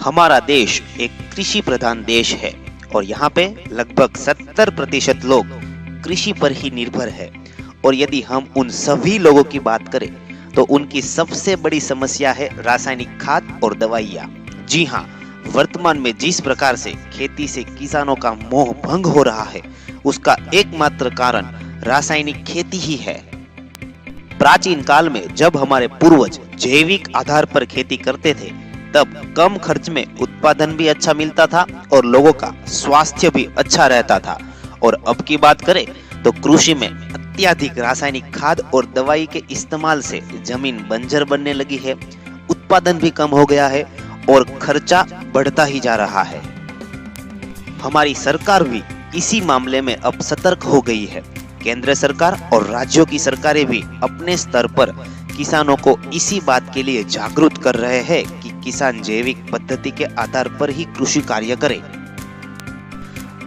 हमारा देश एक कृषि प्रधान देश है और यहाँ पे लगभग 70% लोग कृषि पर ही निर्भर है। और यदि हम उन सभी लोगों की बात करें तो उनकी सबसे बड़ी समस्या है रासायनिक खाद और दवाइयाँ। जी हाँ, वर्तमान में जिस प्रकार से खेती से किसानों का मोह भंग हो रहा है उसका एकमात्र कारण रासायनिक खेती ही है। प्राचीन काल में जब हमारे पूर्वज जैविक आधार पर खेती करते थे तब कम खर्च में उत्पादन भी अच्छा मिलता था और लोगों का स्वास्थ्य भी अच्छा रहता था। और अब की बात करें तो कृषि में अत्यधिक रासायनिक खाद और दवाई के इस्तेमाल से जमीन बंजर बनने लगी है, उत्पादन भी कम हो गया है और खर्चा बढ़ता ही जा रहा है। हमारी सरकार भी इसी मामले में अब सतर्क हो गई है। केंद्र सरकार और राज्यों की सरकारें भी अपने स्तर पर किसानों को इसी बात के लिए जागरूक कर रहे हैं कि किसान जैविक पद्धति के आधार पर ही कृषि कार्य करें।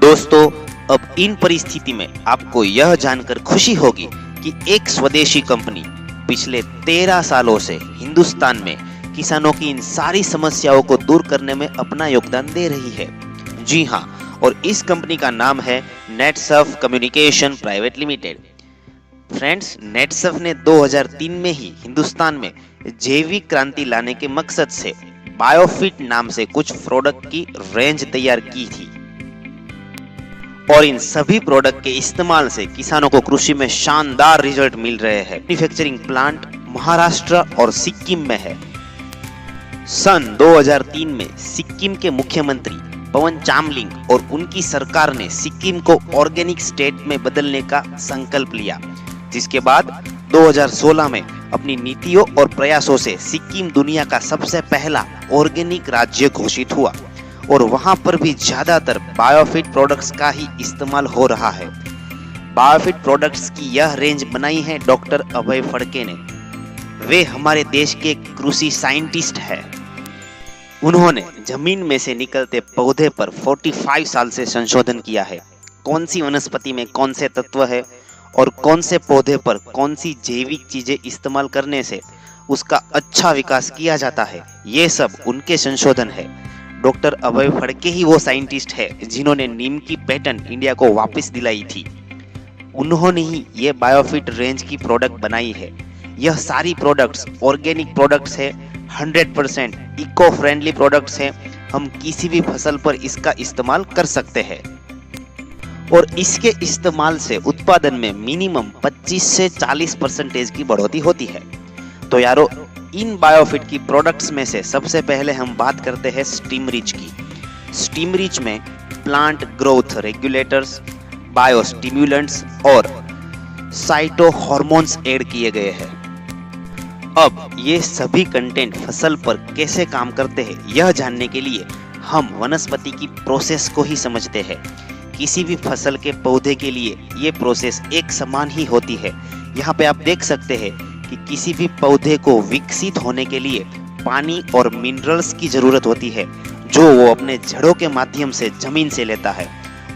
दोस्तों, अब इन परिस्थिति में आपको यह जानकर खुशी होगी कि एक स्वदेशी कंपनी पिछले 13 सालों से हिंदुस्तान में किसानों की इन सारी समस्याओं को दूर करने में अपना योगदान दे रही है। जी हाँ, और इस कंपनी का नाम है Netsurf communication private limited. Friends, Netsurf ने 2003 में ही हिंदुस्तान में जैविक क्रांति लाने के मकसद से बायोफिट नाम से कुछ प्रोडक्ट की रेंज तैयार की थी और इन सभी प्रोडक्ट के इस्तेमाल से किसानों को कृषि में शानदार रिजल्ट मिल रहे हैं। मैन्युफैक्चरिंग प्लांट महाराष्ट्र और सिक्किम में है। सन 2003 में सिक्किम के मुख्यमंत्री पवन चामलिंग और उनकी सरकार ने सिक्किम को ऑर्गेनिक स्टेट में बदलने का संकल्प लिया, जिसके बाद 2016 में अपनी नीतियों और प्रयासों से सिक्किम दुनिया का सबसे पहला ऑर्गेनिक राज्य घोषित हुआ और वहां पर भी ज्यादातर बायोफिट प्रोडक्ट्स का ही इस्तेमाल हो रहा है। बायोफिट प्रोडक्ट्स की यह रेंज बनाई है डॉक्टर अभय फड़के ने। वे हमारे देश के कृषि साइंटिस्ट हैं। उन्होंने जमीन में से निकलते पौधे पर 45 साल से संशोधन किया है। कौन सी वनस्पति में कौन से तत्व है और कौन से पौधे पर कौन सी जैविक चीजें इस्तेमाल करने से उसका अच्छा विकास किया जाता है, ये सब उनके संशोधन है। डॉक्टर अभय फड़के ही वो साइंटिस्ट है जिन्होंने नीम की पेटेंट इंडिया को वापस दिलाई थी। उन्होंने ही ये बायोफिट रेंज की प्रोडक्ट बनाई है। यह सारी प्रोडक्ट्स ऑर्गेनिक प्रोडक्ट्स है, 100% इको फ्रेंडली प्रोडक्ट्स हैं। हम किसी भी फसल पर इसका इस्तेमाल कर सकते हैं और इसके इस्तेमाल से उत्पादन में मिनिमम 25 से 40% की बढ़ोतरी होती है। तो यारो, इन बायोफिट की प्रोडक्ट्स में से सबसे पहले हम बात करते हैं स्टीमरिच की। स्टीमरिच में प्लांट ग्रोथ रेगुलेटर्स, बायोस्टिम्युलेंट्स और साइटो हार्मोन्स ऐड किए गए हैं। अब ये सभी कंटेंट फसल पर कैसे काम करते हैं यह जानने के लिए हम वनस्पति की प्रोसेस को ही समझते हैं। किसी भी फसल के पौधे के लिए ये प्रोसेस एक समान ही होती है। यहाँ पे आप देख सकते हैं कि किसी भी पौधे को विकसित होने के लिए पानी और मिनरल्स की जरूरत होती है जो वो अपने जड़ों के माध्यम से जमीन से लेता है।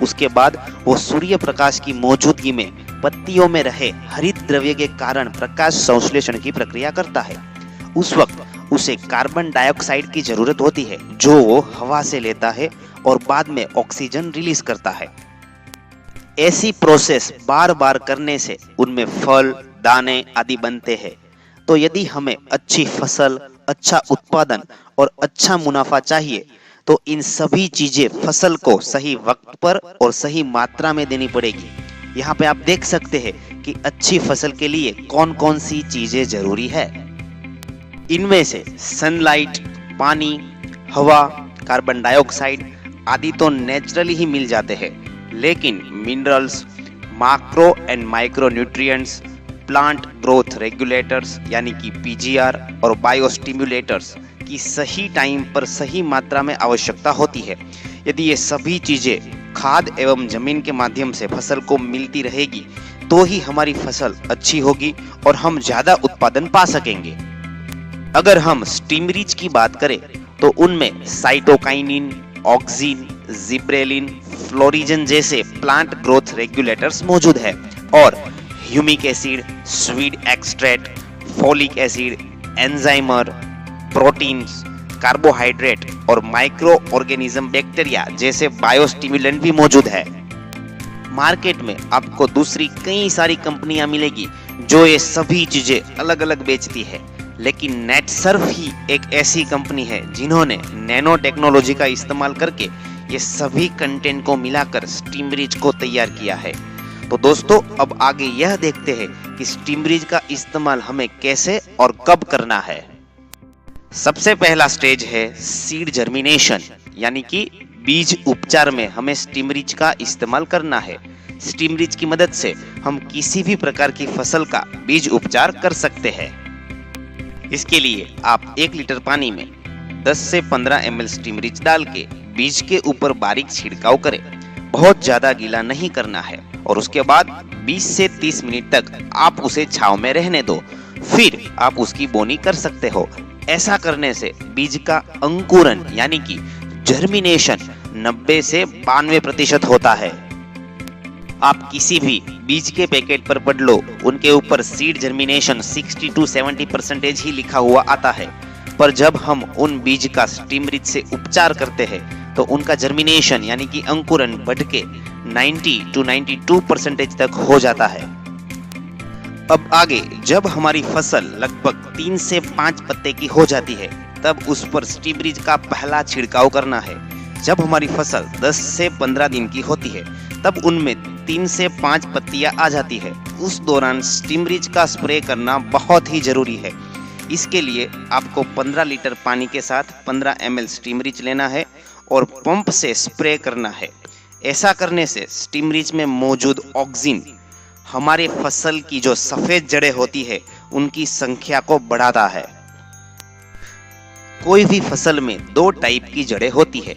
उसके बाद वो सूर्य प्रकाश की मौजूदगी में पत्तियों में रहे हरित द्रव्य के कारण प्रकाश संश्लेषण की प्रक्रिया करता है। उस वक्त उसे कार्बन डाइऑक्साइड की जरूरत होती है जो वो हवा से लेता है और बाद में ऑक्सीजन रिलीज करता है। ऐसी प्रोसेस बार बार करने से उनमें फल, दाने आदि बनते हैं। तो यदि हमें अच्छी फसल, अच्छा उत्पादन और अच्छा मुनाफा चाहिए तो इन सभी चीजें फसल को सही वक्त पर और सही मात्रा में देनी पड़ेगी। यहाँ पे आप देख सकते हैं कि अच्छी फसल के लिए कौन कौन सी चीजें जरूरी है। इनमें से सनलाइट, पानी, हवा, कार्बन डाइऑक्साइड आदि तो नेचुरली ही मिल जाते हैं, लेकिन minerals, macro and micro nutrients, plant regulators regulators यानी कि पीजीआर और बायोस्टिम्युलेटर्स की सही टाइम पर सही मात्रा में आवश्यकता होती है। यदि ये सभी चीजें खाद एवं जमीन के माध्यम से फसल को मिलती रहेगी तो ही हमारी फसल अच्छी होगी और हम ज्यादा उत्पादन पा सकेंगे। अगर हम स्टीमरिच की बात करें तो उनमें साइटोकाइनिन, ऑक्सिन, जिब्रेलिन, फ्लोरिजन जैसे प्लांट ग्रोथ रेगुलेटर्स मौजूद है और humic acid, seaweed extract, folic acid, enzymes, proteins, carbohydrate और माइक्रो ऑर्गेनिज्म बैक्टीरिया जैसे बायोस्टिमुलेंट भी मौजूद है। मार्केट में आपको दूसरी कई सारी कंपनियां मिलेगी जो ये सभी चीजें अलग अलग बेचती है, लेकिन नेटसर्फ ही एक ऐसी कंपनी है जिन्होंने नैनो टेक्नोलॉजी का इस्तेमाल करके ये सभी कंटेंट को मिलाकर स्टीमरीज को तैयार किया है। तो दोस्तों, अब आगे यह देखते हैं कि स्टीमरीज का इस्तेमाल हमें कैसे और कब करना है। सबसे पहला स्टेज है सीड जर्मिनेशन, यानी कि बीज उपचार में हमें स्टीमरीज का इस्तेमाल करना है। स्टीमरीज की मदद से हम किसी भी प्रकार की फसल का बीज उपचार कर सकते हैं। इसके लिए आप 1 लीटर पानी में 10 से 15 ml स्टीमरीज डाल के बीज के ऊपर बारीक छिड़काव करें। बहुत ज्यादा गीला नहीं करना है और उसके बाद 20 से 30 मिनट तक आप उसे छांव में रहने दो, फिर आप उसकी बोनी कर सकते हो। ऐसा करने से बीज का अंकुरन यानी कि जर्मिनेशन 90 से 92% होता है। आप किसी भी बीज के पैकेट पर पढ़ लो, उनके ऊपर सीड जर्मिनेशन 60 to 70% ही लिखा हुआ आता है, पर जब हम उन बीज का स्टीमरीज से उपचार करते हैं तो उनका जर्मिनेशन यानी कि अंकुरन बढ़ के 90 to 92% तक हो जाता है। अब आगे जब हमारी फसल लगभग 3 से 5 पत्ते की हो जाती है, तब उस पर स्टीमरीज का पहला छिड़काव करना है। जब हमारी फसल 10 से 15 दिन की होती है, तब उनमें 3 से 5 पत्तियां आ जाती है। उस दौरान स्टीमरीज का स्प्रे करना बहुत ही जरूरी है। इसके लिए आपको 15 लीटर पानी के साथ 15 ml स्टीमरीज लेना है और पंप से स्प्रे करना है। ऐसा करने से स्टीमरीज में मौजूद ऑक्सीजन हमारे फसल की जो सफेद जड़ें होती है उनकी संख्या को बढ़ाता है। कोई भी फसल में 2 टाइप की जड़ें होती है।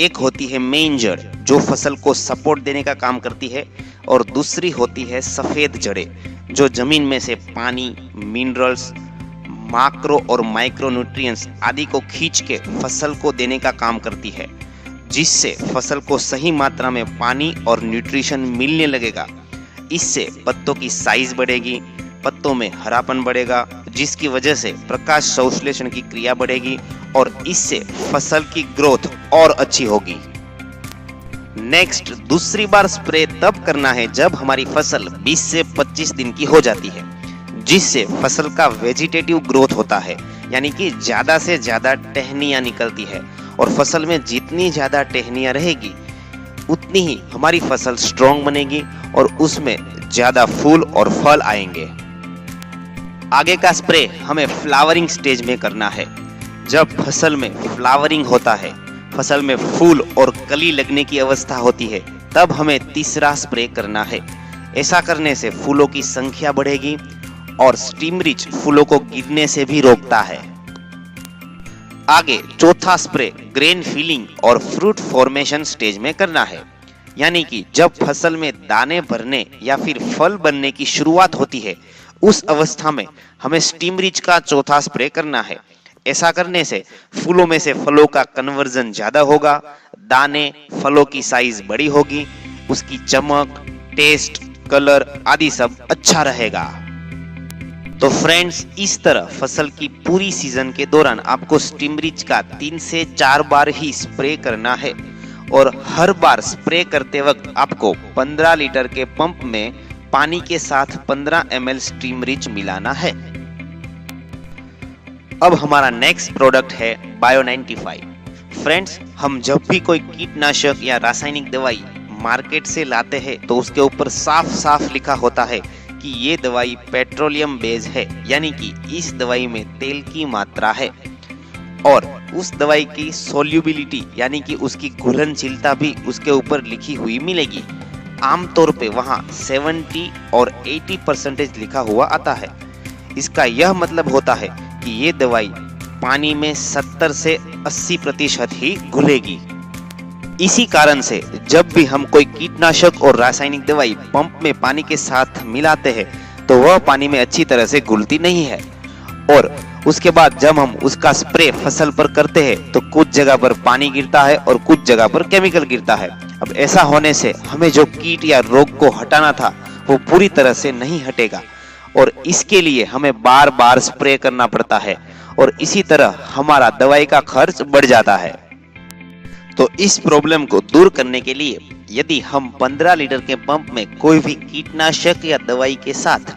एक होती है मेन जड़ जो फसल को सपोर्ट देने का काम करती है, और दूसरी होती है सफेद जड़ें जो जमीन में से पानी, मिनरल्स, माक्रो और माइक्रो न्यूट्रिएंट्स आदि को खींच के फसल को देने का काम करती है, जिससे फसल को सही मात्रा में पानी और न्यूट्रिशन मिलने लगेगा। इससे पत्तों की साइज बढ़ेगी, पत्तों में हरापन बढ़ेगा, जिसकी वजह से प्रकाश संश्लेषण की क्रिया बढ़ेगी और इससे फसल की ग्रोथ और अच्छी होगी। नेक्स्ट, दूसरी बार स्प्रे तब करना है जब हमारी फसल 20 से 25 दिन की हो जाती है, जिससे फसल का वेजिटेटिव ग्रोथ होता है, यानी कि ज्यादा से ज्यादा टहनियां निकलती है, और फसल में जितनी ज्यादा टहनियां रहेगी उतनी ही हमारी फसल स्ट्रॉन्ग बनेगी और उसमें ज्यादा फूल और फल आएंगे। आगे का स्प्रे हमें फ्लावरिंग स्टेज में करना है। जब फसल में फ्लावरिंग होता है, फसल में फूल और कली लगने की अवस्था होती है, तब हमें तीसरा स्प्रे करना है। ऐसा करने से फूलों की संख्या बढ़ेगी और स्टीमरीज फूलों को गिरने से भी रोकता है। आगे चौथा स्प्रे ग्रेन फिलिंग और फ्रूट फॉर्मेशन स्टेज में करना है, यानी कि जब फसल में दाने भरने या फिर फल बनने की शुरुआत होती है, उस अवस्था में हमें स्टीमरीज का चौथा स्प्रे करना है। ऐसा करने से फूलों में से फलों का कन्वर्जन ज्यादा होगा, दाने, फलों की साइज बड़ी होगी, उसकी चमक, टेस्ट, कलर आदि सब अच्छा रहेगा। तो फ्रेंड्स, इस तरह फसल की पूरी सीजन के दौरान आपको स्टीमरीज का 3 से 4 बार ही स्प्रे करना है, और हर बार स्प्रे करते वक्त आपको 15 लीटर के पंप में पानी के साथ 15 ml स्टीमरीज मिलाना है। अब हमारा नेक्स्ट प्रोडक्ट है बायो 95। फ्रेंड्स, हम जब भी कोई कीटनाशक या रासायनिक दवाई मार्केट से लाते हैं तो उसके ऊपर साफ साफ लिखा होता है कि ये दवाई पेट्रोलियम बेस है, यानी कि इस दवाई में तेल की मात्रा है, और उस दवाई की सोल्यूबिलिटी यानी कि उसकी घुलनशीलता भी उसके ऊपर लिखी हुई मिलेगी। आमतौर पे वहाँ 70 और 80% लिखा हुआ आता है। इसका यह मतलब होता है कि ये दवाई पानी में 70 से 80% ही घुलेगी। इसी कारण से जब भी हम कोई कीटनाशक और रासायनिक दवाई पंप में पानी के साथ मिलाते हैं तो वह पानी में अच्छी तरह से घुलती नहीं है, और उसके बाद जब हम उसका स्प्रे फसल पर करते हैं तो कुछ जगह पर पानी गिरता है और कुछ जगह पर केमिकल गिरता है। अब ऐसा होने से हमें जो कीट या रोग को हटाना था वो पूरी तरह से नहीं हटेगा, और इसके लिए हमें बार बार स्प्रे करना पड़ता है, और इसी तरह हमारा दवाई का खर्च बढ़ जाता है। तो इस प्रॉब्लम को दूर करने के लिए यदि हम 15 लीटर के पंप में कोई भी कीटनाशक या दवाई के साथ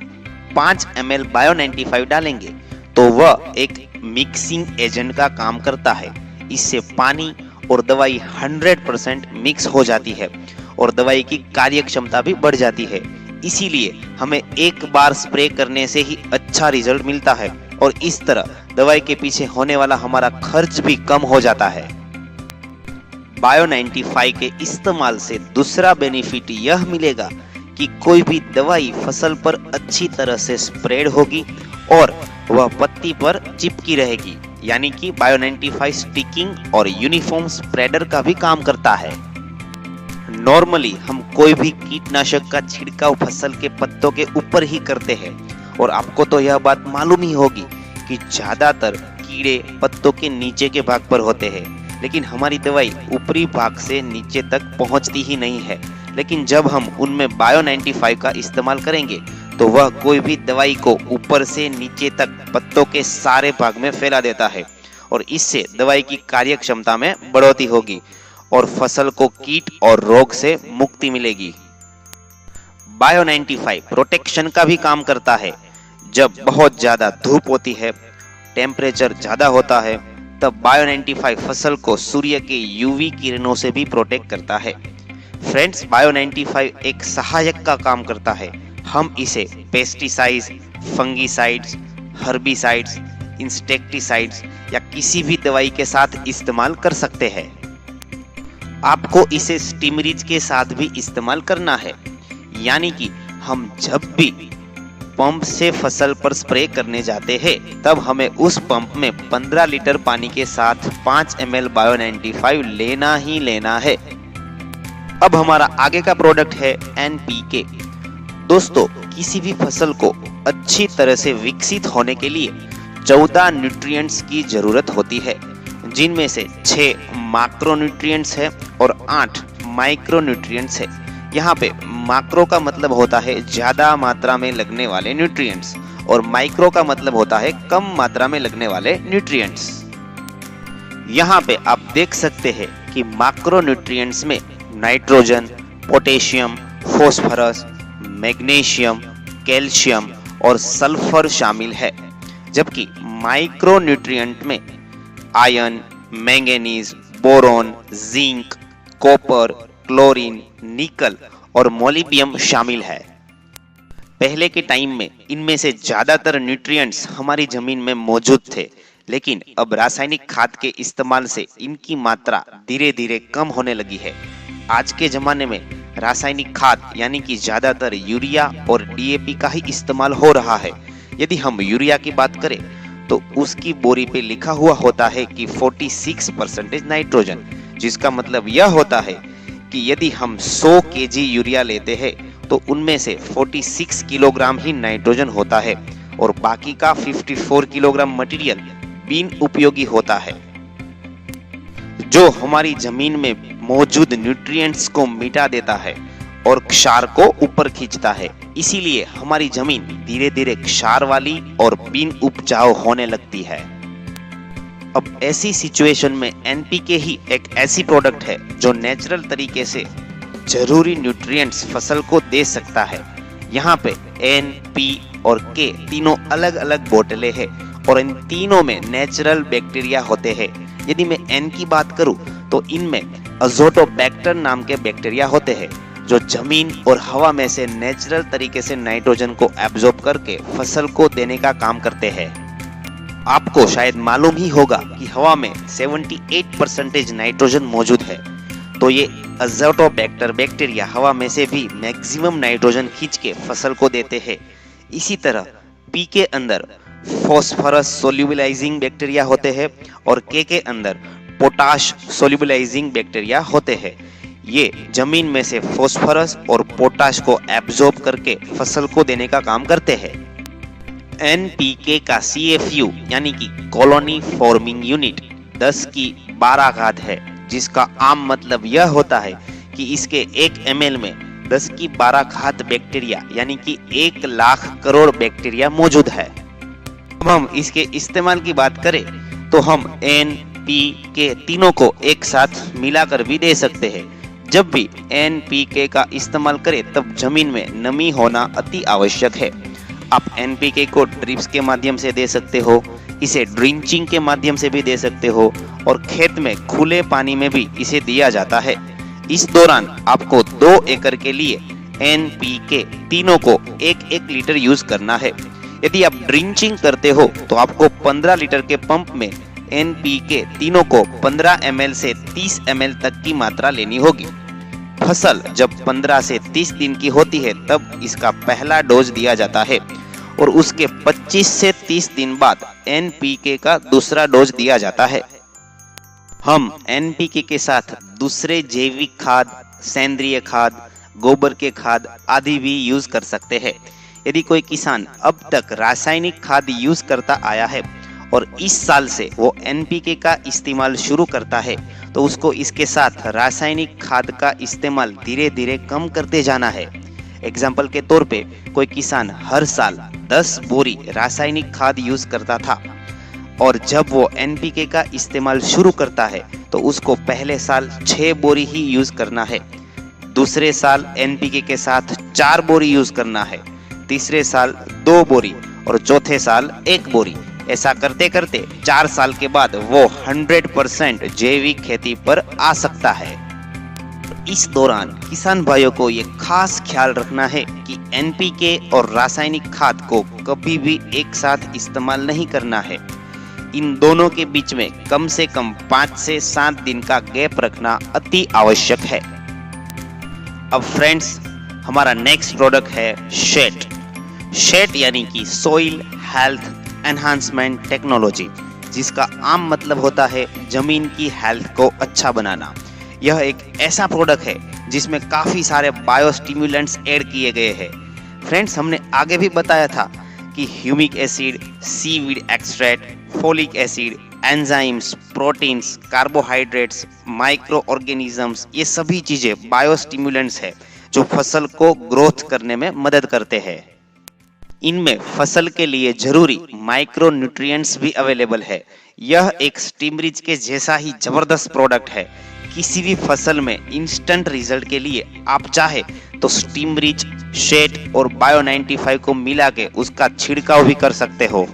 5 ml बायो 95 डालेंगे तो वह एक मिक्सिंग एजेंट का काम करता है। इससे पानी और दवाई 100% मिक्स हो जाती है और दवाई की कार्य क्षमता भी बढ़ जाती है। इसीलिए हमें एक बार स्प्रे करने से ही अच्छा रिजल्ट मिलता है और इस तरह दवाई के पीछे होने वाला हमारा खर्च भी कम हो जाता है। बायो 95 के इस्तेमाल से दूसरा बेनिफिट यह मिलेगा कि कोई भी दवाई फसल पर अच्छी तरह से स्प्रेड होगी और वह पत्ती पर चिपकी रहेगी, यानी कि बायो 95 स्टिकिंग और यूनिफॉर्म स्प्रेडर का भी काम करता है। नॉर्मली हम कोई भी कीटनाशक का छिड़काव फसल के पत्तों के ऊपर ही करते हैं और आपको तो यह बात मालूम ही होगी कि ज्यादातर कीड़े पत्तों के नीचे के भाग पर होते हैं, लेकिन हमारी दवाई ऊपरी भाग से नीचे तक पहुंचती ही नहीं है। लेकिन जब हम उनमें बायो 95 का इस्तेमाल करेंगे तो वह कोई भी दवाई को ऊपर से नीचे तक पत्तों के सारे भाग में फैला देता है और इससे दवाई की कार्य क्षमता में बढ़ोतरी होगी और फसल को कीट और रोग से मुक्ति मिलेगी। बायो 95 प्रोटेक्शन का भी काम करता है। जब बहुत ज्यादा धूप होती है, टेम्परेचर ज्यादा होता है, तब बायो 95 फसल को सूर्य के यूवी किरणों से भी प्रोटेक्ट करता है। फ्रेंड्स, बायो 95 एक सहायक का काम करता है। हम इसे पेस्टिसाइड्स, फंगीसाइड्स, हर्बिसाइड्स, इंसेक्टिसाइड्स या किसी भी दवाई के साथ इस्तेमाल कर सकते हैं। आपको इसे स्टिमरीज के साथ भी इस्तेमाल करना है, यानी कि हम जब भी पंप से फसल पर स्प्रे करने जाते हैं तब हमें उस पंप में 15 लीटर पानी के साथ 5 ml बायो 95 लेना ही लेना है। अब हमारा आगे का प्रोडक्ट है NPK। दोस्तों, किसी भी फसल को अच्छी तरह से विकसित होने के लिए 14 न्यूट्रिएंट्स की जरूरत होती है, जिनमें से 6 मैक्रोन्यूट्रिएंट्स है और 8 माइक्रोन्यूट्रिएंट्स है। यहाँ पे मैक्रो का मतलब होता है ज्यादा मात्रा में लगने वाले न्यूट्रिएंट्स और माइक्रो का मतलब होता है कम मात्रा में लगने वाले न्यूट्रिएंट्स। यहाँ पे आप देख सकते हैं कि मैक्रोन्यूट्रिएंट्स में nitrogen, potassium, phosphorus, magnesium, calcium और सल्फर शामिल है, जबकि माइक्रोन्यूट्रिएंट में iron, manganese, boron, zinc, copper, chlorine, निकल और मोलिब्डियम शामिल है। पहले के टाइम में इनमें से ज्यादातर न्यूट्रिएंट्स हमारी जमीन में मौजूद थे, लेकिन अब रासायनिक खाद के इस्तेमाल से इनकी मात्रा धीरे धीरे कम होने लगी है। आज के जमाने में रासायनिक खाद यानी कि ज्यादातर यूरिया और DAP का ही इस्तेमाल हो रहा है। यदि हम यूरिया की बात करें तो उसकी बोरी पे लिखा हुआ होता है कि 46% नाइट्रोजन, जिसका मतलब यह होता है कि यदि हम 100 kg यूरिया लेते हैं तो उनमें से 46 किलोग्राम ही नाइट्रोजन होता है और बाकी का 54 किलोग्राम मटेरियल बिन उपयोगी होता है, जो हमारी जमीन में मौजूद न्यूट्रिएंट्स को मिटा देता है और क्षार को ऊपर खींचता है। इसीलिए हमारी जमीन धीरे धीरे क्षार वाली और बिन उपजाऊ होने लगती है। अब ऐसी सिचुएशन में NPK ही एक ऐसी प्रोडक्ट है जो नेचुरल तरीके से जरूरी न्यूट्रिएंट्स फसल को दे सकता है। यहाँ पे N, P और K तीनों अलग अलग बोतलें हैं और इन तीनों में नेचुरल बैक्टीरिया होते हैं। यदि मैं N की बात करूँ तो इनमें अज़ोटोबैक्टर नाम के बैक्टीरिया होते हैं जो जमीन और हवा में से नेचुरल तरीके से नाइट्रोजन को एब्जॉर्ब करके फसल को देने का काम करते हैं। आपको शायद मालूम ही होगा कि हवा में 78% नाइट्रोजन मौजूद है, तो ये अज़ोटोबैक्टर बैक्टीरिया हवा में से भी मैक्सिमम नाइट्रोजन खींच के फसल को देते हैं। इसी तरह P के अंदर फॉस्फोरस सोल्यूबलाइजिंग बैक्टीरिया होते हैं और K के अंदर पोटाश सोल्यूबलाइजिंग बैक्टीरिया होते हैं। ये जमीन में से फॉस्फोरस और पोटाश को एब्जॉर्ब करके फसल को देने का काम करते हैं। NPK का CFU यानी कि कॉलोनी फॉर्मिंग यूनिट 10 की 12 घात है, जिसका आम मतलब यह होता है कि इसके 1 ml में 10 की 12 घात बैक्टीरिया यानी कि 1 लाख करोड़ बैक्टीरिया मौजूद है। अब अब हम इसके इस्तेमाल की बात करें तो हम NPK तीनों को एक साथ मिलाकर भी दे सकते हैं। जब भी NPK का इस्तेमाल करें तब जमीन में नमी होना अति आवश्यक है। आप NPK को ड्रिप्स के माध्यम से दे सकते हो, इसे ड्रिंचिंग के माध्यम से भी दे सकते हो और खेत में खुले पानी में भी इसे दिया जाता है। इस दौरान आपको 2 एकड़ के लिए NPK तीनों को 1-1 लीटर यूज करना है। यदि आप ड्रिंचिंग करते हो तो आपको 15 लीटर के पंप में NPK तीनों को 15 ml से 30 ml तक की मात्रा लेनी होगी। फसल जब 15 से 30 दिन की होती है तब इसका पहला डोज दिया जाता है और उसके 25 से 30 दिन बाद NPK का दूसरा डोज दिया जाता है। हम NPK के साथ दूसरे जैविक खाद, सेंद्रीय खाद, गोबर के खाद आदि भी यूज कर सकते हैं। यदि कोई किसान अब तक रासायनिक खाद यूज करता आया है और इस साल से वो NPK का इस्तेमाल शुरू करता है तो उसको इसके साथ रासायनिक खाद का इस्तेमाल धीरे धीरे कम करते जाना है। एग्जाम्पल के तौर पे कोई किसान हर साल 10 बोरी रासायनिक खाद यूज करता था और जब वो NPK का इस्तेमाल शुरू करता है तो उसको पहले साल 6 बोरी ही यूज करना है, दूसरे साल NPK के साथ 4 बोरी यूज करना है, तीसरे साल 2 बोरी और चौथे साल 1 बोरी। ऐसा करते करते 4 साल के बाद वो 100% जैविक खेती पर आ सकता है। इस दौरान किसान भाइयों को ये खास ख्याल रखना है कि NPK और रासायनिक खाद को कभी भी एक साथ इस्तेमाल नहीं करना है। इन दोनों के बीच में कम से कम 5 से 7 दिन का गैप रखना अति आवश्यक है। अब फ्रेंड्स, हमारा नेक्स्ट प्रोडक्ट है शेट यानी कि सॉइल हेल्थ एनहांसमेंट टेक्नोलॉजी, जिसका आम मतलब होता है जमीन की हेल्थ को अच्छा बनाना। यह एक ऐसा प्रोडक्ट है जिसमें काफी सारे बायोस्टिमुलेंट्स ऐड किए गए हैं। फ्रेंड्स, हमने आगे भी बताया था कि humic acid, seaweed extract, folic acid, enzymes, proteins, carbohydrates, micro organisms, ये सभी चीजें बायोस्टिमुलेंट्स है जो फसल को ग्रोथ करने में मदद करते हैं। इनमें फसल के लिए जरूरी माइक्रो न्यूट्रिएंट्स भी अवेलेबल है। यह एक स्टीमरिच के जैसा ही जबरदस्त प्रोडक्ट है। किसी भी फसल में इंस्टेंट रिजल्ट के लिए आप चाहे तो स्टीमरिच, शेट और बायो 95 को मिला के उसका छिड़काव भी कर सकते हो।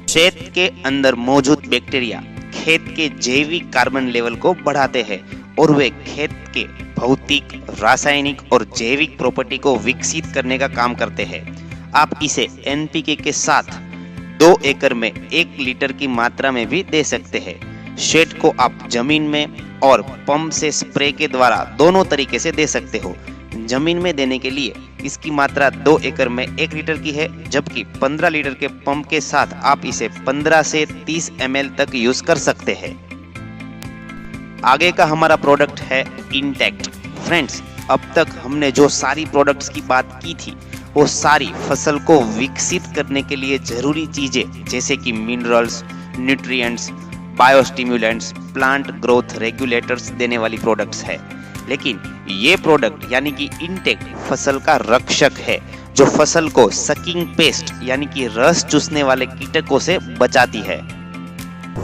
शेत के अंदर मौजूद बैक्टीरिया खेत के जैविक कार्बन लेवल को बढ़ाते हैं और वे खेत के भौतिक, रासायनिक और जैविक प्रॉपर्टी को विकसित करने का काम करते हैं। आप इसे NPK के साथ 2 एकड़ में 1 लीटर की मात्रा में भी दे सकते हैं। शेड को आप जमीन में और पंप से स्प्रे के द्वारा दोनों तरीके से दे सकते हो। जमीन में देने के लिए इसकी मात्रा 2 एकड़ में 1 लीटर की है, जबकि 15 लीटर के पंप के साथ आप इसे 15 से 30 ml तक यूज कर सकते हैं। आगे का हमारा प्रोडक्ट है इंटेक्ट। फ्रेंड्स, अब तक हमने जो सारी प्रोडक्ट्स की बात की थी वो सारी फसल को विकसित करने के लिए जरूरी चीजें जैसे कि minerals, nutrients, biostimulants, plant regulators regulators देने वाली प्रोडक्ट्स है। लेकिन ये प्रोडक्ट यानी कि इंटेक्ट फसल का रक्षक है जो फसल को सकिंग पेस्ट यानी कि रस चूसने वाले कीटकों से बचाती है।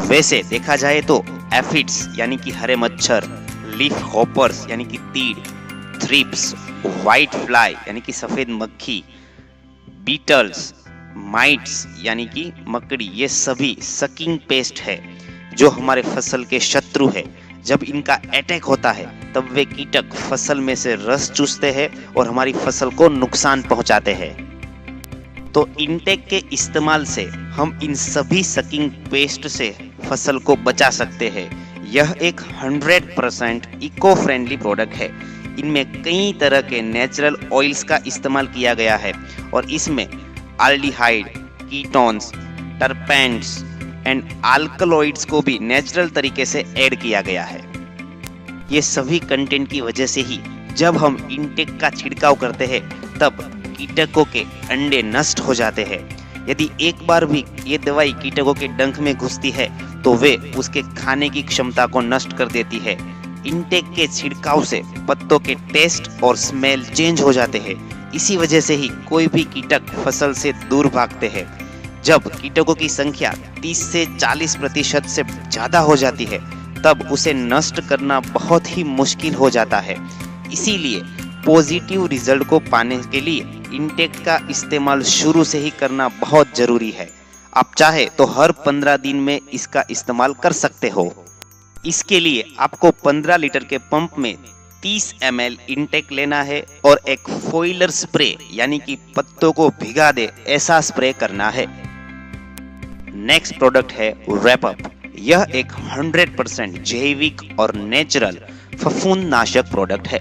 वैसे देखा जाए तो एफिड्स यानी कि हरे मच्छर, लीफ हॉपर्स यानी कि तीड़, थ्रिप्स, व्हाइट फ्लाई यानी कि सफेद मक्खी, बीटल्स, माइट्स यानी कि मकड़ी, ये सभी सकिंग पेस्ट है जो हमारे फसल के शत्रु है। जब इनका अटैक होता है तब वे कीटक फसल में से रस चूसते हैं और हमारी फसल को नुकसान पहुंचाते हैं। तो इंटेक के इस्तेमाल से हम इन सभी सकिंग पेस्ट से फसल को बचा सकते हैं। यह एक 100% इको फ्रेंडली प्रोडक्ट है। इनमें कई तरह के नेचुरल ऑयल्स का इस्तेमाल किया गया है और इसमें एल्डिहाइड, कीटोन्स, टर्पेंट्स एंड अल्कलॉइड्स को भी नेचुरल तरीके से ऐड किया गया है। ये सभी कंटेंट की वजह से ही जब हम इंटेक का छिड़काव करते हैं तब कीटकों के अंडे नष्ट हो जाते हैं। यदि एक बार भी ये दवाई कीटकों के डंक में घुसती है तो वे उसके खाने की क्षमता को नष्ट कर देती है। इंटेक के छिड़काव से पत्तों के टेस्ट और स्मेल चेंज हो जाते हैं। इसी वजह से ही कोई भी कीटक फसल से दूर भागते हैं। जब कीटकों की संख्या 30 से 40% से ज़्यादा हो जाती है तब उसे नष्ट करना बहुत ही मुश्किल हो जाता है। इसीलिए पॉजिटिव रिजल्ट को पाने के लिए इंटेक का इस्तेमाल शुरू से ही करना बहुत जरूरी है। आप चाहे तो हर 15 दिन में इसका इस्तेमाल कर सकते हो। इसके लिए आपको 15 लीटर के पंप में 30 ml इंटेक लेना है और एक फॉइलर स्प्रे यानी कि पत्तों को भिगा दे ऐसा स्प्रे करना है। नेक्स्ट प्रोडक्ट है रैपअप। यह एक 100% जैविक और नेचुरल फफूंदनाशक प्रोडक्ट है।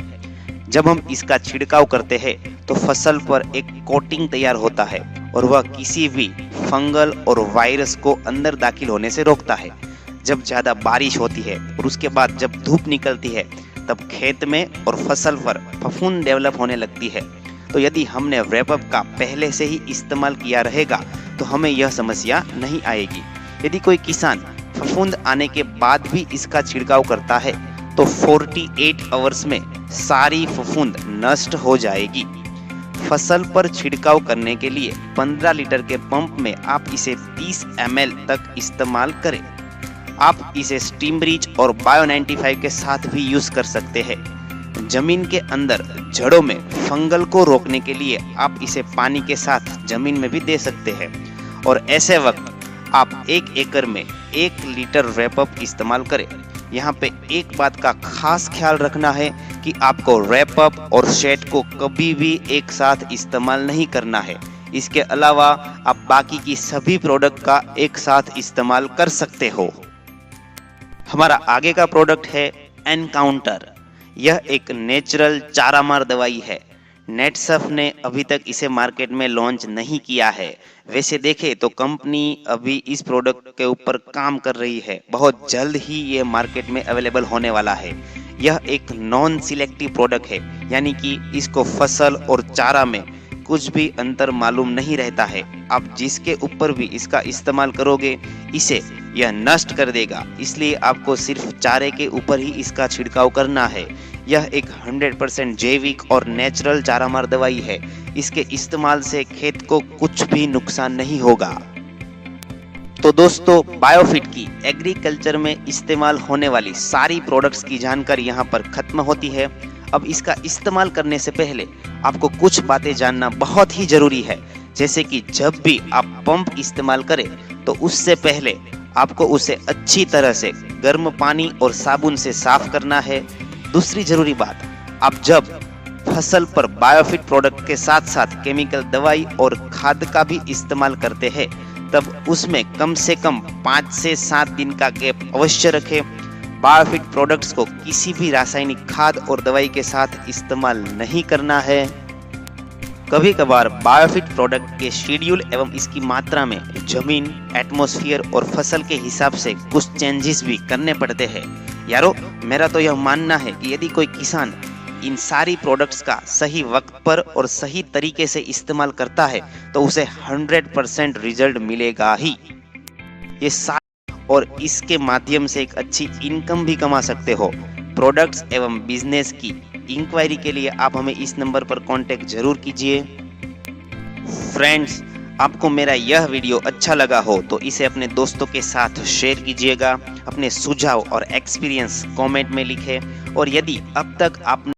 जब हम इसका छिड़काव करते हैं तो फसल पर एक कोटिंग तैयार होता है और वह किसी भी फंगल और वायरस को अंदर दाखिल होने से रोकता है। जब ज़्यादा बारिश होती है और उसके बाद जब धूप निकलती है तब खेत में और फसल पर फफूंद डेवलप होने लगती है। तो यदि हमने रैपअप का पहले से ही इस्तेमाल किया रहेगा तो हमें यह समस्या नहीं आएगी। यदि कोई किसान फफूंद आने के बाद भी इसका छिड़काव करता है तो 48 आवर्स में सारी फफूंद नष्ट हो जाएगी। फसल पर छिड़काव करने के लिए 15 लीटर के पंप में आप इसे 30 ml तक इस्तेमाल करें। आप इसे स्टीम ब्रीज और बायो 95 के साथ भी यूज कर सकते हैं। जमीन के अंदर जड़ों में फंगल को रोकने के लिए आप इसे पानी के साथ जमीन में भी दे सकते हैं। और ऐसे वक्त आप 1 एकड़ में 1 लीटर रैपअप इस्तेमाल करें। यहाँ पे एक बात का खास ख्याल रखना है कि आपको रैपअप और शेड को कभी भी एक साथ इस्तेमाल नहीं करना है। इसके अलावा आप बाकी की सभी प्रोडक्ट का एक साथ इस्तेमाल कर सकते हो। हमारा आगे का प्रोडक्ट है एनकाउंटर। यह एक नेचुरल चारामार दवाई है। नेटसफ ने अभी तक इसे मार्केट में लॉन्च नहीं किया है। वैसे देखें तो कंपनी अभी इस प्रोडक्ट के ऊपर काम कर रही है। बहुत जल्द ही ये मार्केट में अवेलेबल होने वाला है। यह एक नॉन सिलेक्टिव प्रोडक्ट है, यानी कि इसको फसल और चारा में कुछ भी अंतर मालूम नहीं रहता है। आप जिसके ऊपर भी इसका इस्तेमाल करोगे इसे यह नष्ट कर देगा। इसलिए आपको सिर्फ चारे के ऊपर ही इसका छिड़काव करना है। यह एक 100% जैविक और नेचुरल चारामार दवाई है। इसके इस्तेमाल से खेत को कुछ भी नुकसान नहीं होगा। तो दोस्तों, बायोफिट की एग्रीकल्चर में इस्तेमाल होने वाली सारी प्रोडक्ट्स की जानकारी यहाँ पर खत्म होती है। अब इसका इस्तेमाल करने से पहले आपको कुछ बातें जानना बहुत ही जरूरी है। जैसे कि जब भी आप पंप इस्तेमाल करें तो उससे पहले आपको उसे अच्छी तरह से गर्म पानी और साबुन से साफ करना है। दूसरी जरूरी बात, आप जब फसल पर बायोफिट प्रोडक्ट के साथ साथ केमिकल दवाई और खाद का भी इस्तेमाल करते हैं तब उसमें कम से कम 5 से 7 दिन का गैप अवश्य रखें। बायोफिट प्रोडक्ट्स को किसी भी रासायनिक खाद और दवाई के साथ इस्तेमाल नहीं करना है। कभी कभार बायोफिट प्रोडक्ट के शेड्यूल एवं इसकी मात्रा में जमीन, एटमॉस्फेयर और फसल के हिसाब से कुछ चेंजेस भी करने पड़ते हैं। यारो, मेरा तो यह मानना है कि यदि कोई किसान इन सारी प्रोडक्ट्स का सही वक्त पर और सही तरीके से इस्तेमाल करता है तो उसे 100% रिजल्ट मिलेगा ही। ये और इसके माध्यम से एक अच्छी इनकम भी कमा सकते हो। प्रोडक्ट्स एवं बिजनेस की इंक्वायरी के लिए आप हमें इस नंबर पर कांटेक्ट जरूर कीजिए। फ्रेंड्स, आपको मेरा यह वीडियो अच्छा लगा हो तो इसे अपने दोस्तों के साथ शेयर कीजिएगा। अपने सुझाव और एक्सपीरियंस कमेंट में लिखें। और यदि अब तक आपने